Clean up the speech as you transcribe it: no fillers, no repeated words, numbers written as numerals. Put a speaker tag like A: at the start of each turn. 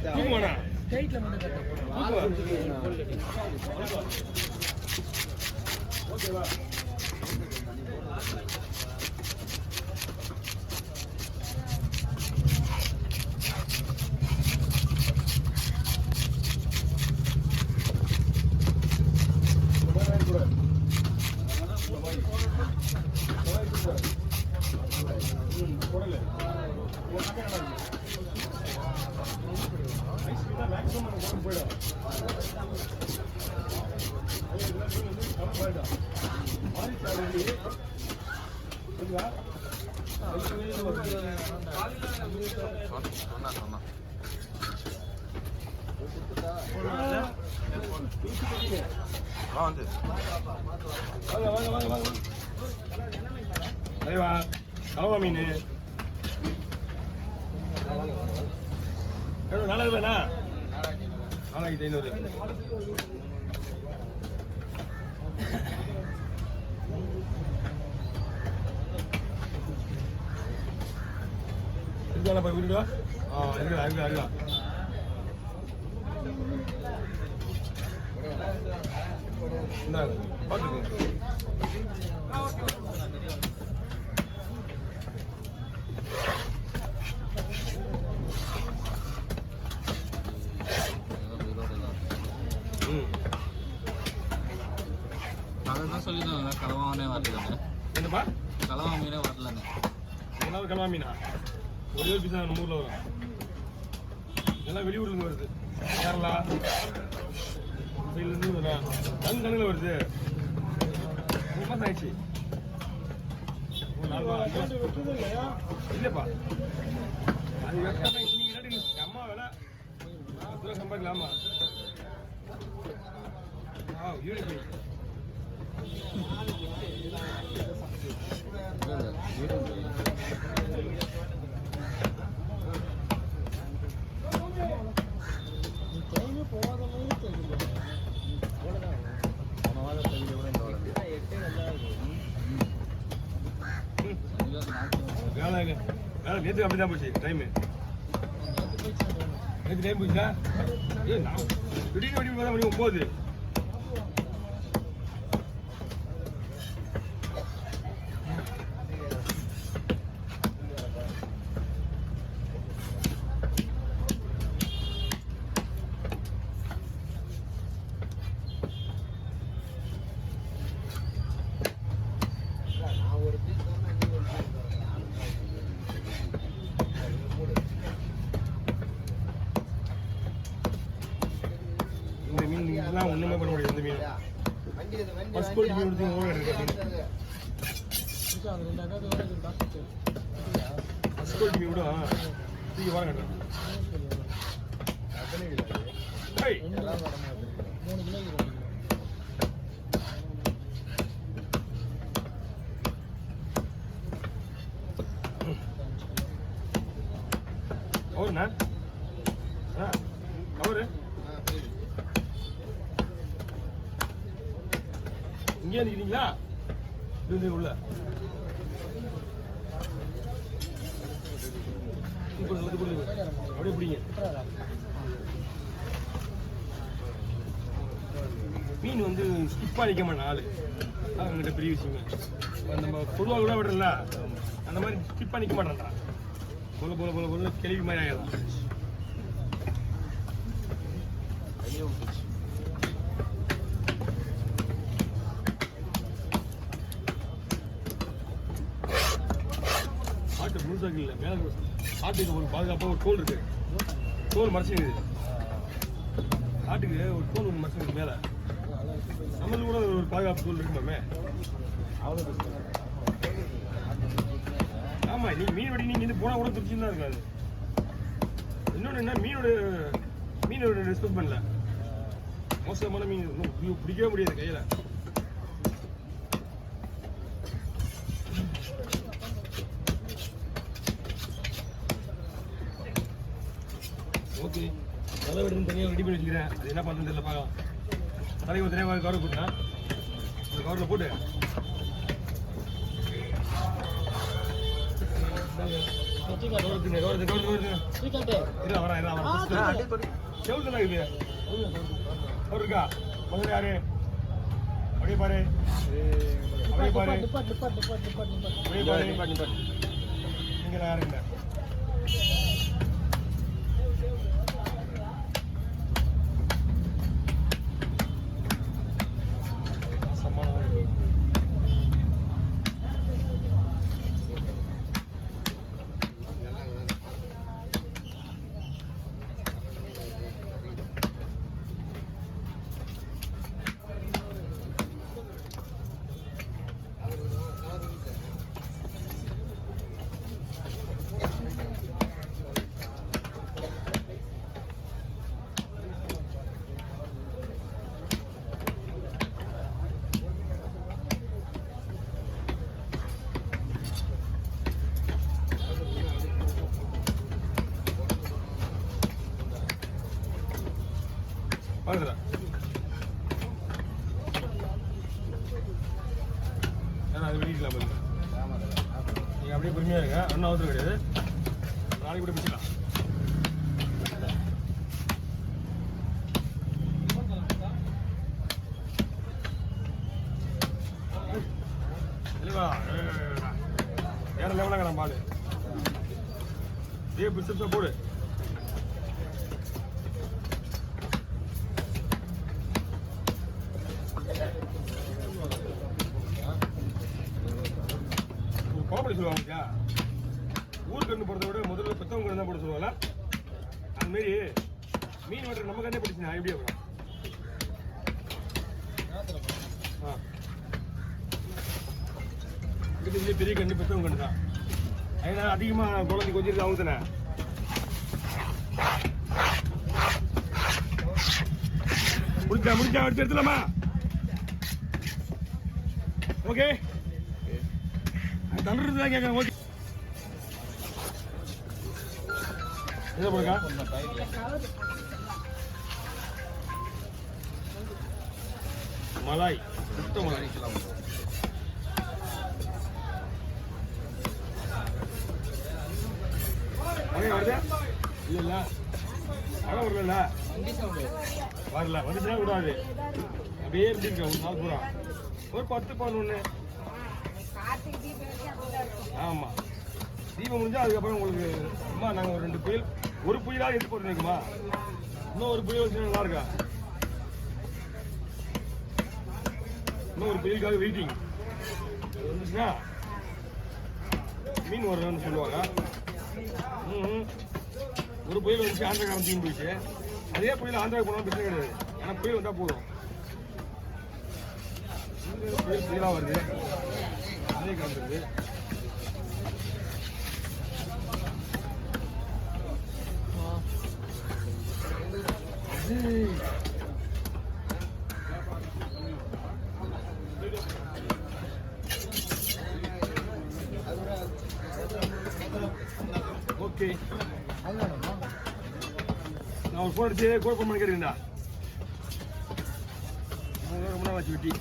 A: தூக்குவானா
B: டைட்ல மட்டும்
A: ஓகேவா கலவா மீன் நாலாயிரம் ரூபாய்ண்ணா 4500 இருக்காண்ணா போய் விட்டுவா இருக்கா இந்தாங்க பார்த்துக்கோங்க
C: அதான் சொல்லியிருந்தாங்க கலவானே வரலன்னு.
A: என்னப்பா
C: கலவா மீனே வரலன்னு.
A: எல்லாரும் கலவா மீனா ஒரே ஒரு பீஸ் தான் நம்ம ஊரில் வரும். எல்லாம் வெளியூர்லேருந்து வருது. கேரளா சைட்லேருந்து கண்ணில் வருது. 3 மாதம் ஆயிடுச்சு. 4 மாதம் இல்லைப்பா அது வெட்டாம இன்னைக்கு அம்மா வேலை சம்பாதிக்கலாமா யூனிட் நேற்று அப்படிதான் போச்சு டைமு. நேற்று டைம் போச்சுடா. திடீர்னு வெடி பார்த்தா மணி 9. ஒண்ணுமே பண்ண முடியாது. இந்த மீன் ஃபர்ஸ்ட் குவாலிட்டி மீன் எடுத்து ஓட எடுக்க ஃபர்ஸ்ட் குவாலிட்டி மீன் விட தூக்கி வாங்க அவருண்ணா அவரு இங்கே நிற்கிறீங்களா? உள்ள அப்படியே பிடிங்க. மீன் வந்து ஸ்கிப்பா நிற்க மாட்டேன் ஆளு. அவங்ககிட்ட பெரிய விஷயமே நம்ம பொதுவாக கூட விடல அந்த மாதிரி ஸ்கிப்பா நிற்க மாட்டேன்டா. போல போல போல போல கேள்வி மாதிரி ஆகிடலாம். ஆட்டு முழுசாக்கு இல்லை மேலே ஆட்டுக்கு ஒரு பாதுகாப்பாக ஒரு தோல் இருக்கு. தோல் மறைச்சிக்குது. ஆட்டுக்கு ஒரு தோல் ஒன்று மறைச்சிருக்கு மேலே. நம்மளுக்கு கூட ஒரு பாதுகாப்பு தோல் இருக்குமாமே. அவ்வளோ ஆமாம். நீங்கள் மீன் வெடி நீங்கள் இது போனால் கூட திருச்சின்னு தான் இருக்காது. இன்னொன்று என்ன மீனோட ரெஸ்பெக்ட் பண்ணல. மோசமான மீன் பிடிக்கவே முடியாது கையில். ஓகே தலை வெடுன்னு தனியாக ரெடி பண்ணி வச்சுக்கிறேன். அது என்ன பண்ணுறது தெரியல பார்க்கலாம். தலைக்கு தனியாக கவர் போட்டேன். அந்த கவரில் போட்டு செவுத்துல இது அவர் இருக்கா முதல்ல யாரு அப்படியே பாரு அப்படியே பாரு அப்படியே பாரு நீங்க யாரு இல்லை பாருங்க அது வெளியிடலாம் பாருங்க நீங்கள் அப்படியே பொறுமையாக இருங்க ஒன்றும் அவசரம் கிடையாது நாளைக்கு கூட பிடிச்சிக்கலாம் இல்லைவா வேற லெவலாக நான் பாடு இதே பிடிச்சா போடு கோபடி சொல்லுவாங்க ஊர் கண்ணு போடுறத விட முதல்ல பெத்தவங்க கண்ணு தான் போட சொல்லுவாங்கல்ல அதுமாரி மீன் வெட்டுற நம்ம கண்ணே பிடிச்சினா எப்படியா வரும் இதுலேயே பெரிய கண்ணு பெத்தவங்க கண்ணு தான் அதனால அதிகமாக குழந்தை கொஞ்சிருக்கு அவங்க தானே முடிச்சா எடுத்து எடுத்துலாமா ஓகே தண்டுறது தான் கேட்குறேன் ஓகே என்ன போடுங்க மலாய் சுத்த மலாய் வருது இல்ல அழை வரல வரல வந்துச்சுன்னா விடாது அப்படியே இருந்துருக்க ஒரு நாள் பூரா ஒரு 10-11 ஆமா தீபம் முடிஞ்சா அதுக்கப்புறம் உங்களுக்கு அம்மா நாங்கள் ஒரு 2 புயல் ஒரு புயலாக எடுத்து போட்டுருக்குமா இன்னும் ஒரு புயல் வச்சு நல்லா இருக்கா இன்னும் ஒரு புயலுக்காக வெயிட்டிங் வந்துச்சுன்னா மீன் வரணும்னு சொல்லுவாங்க ஒரு புயல் வந்துச்சு ஆந்திரக்காரன் தீன் போயிடுச்சு அதே புயல் ஆந்திராவுக்கு போனாலும் பிரச்சனை கிடையாது ஏன்னா புயல் வந்தால் போதும் புயல் புயலாக வருது அதே கிளம்புறது ஓகே நான் ஒரு ஃபோன் அடிச்சு கூட ஃபோன் பண்ணி கேட்டுருந்தா ரொம்ப நாள் வச்சு விட்டி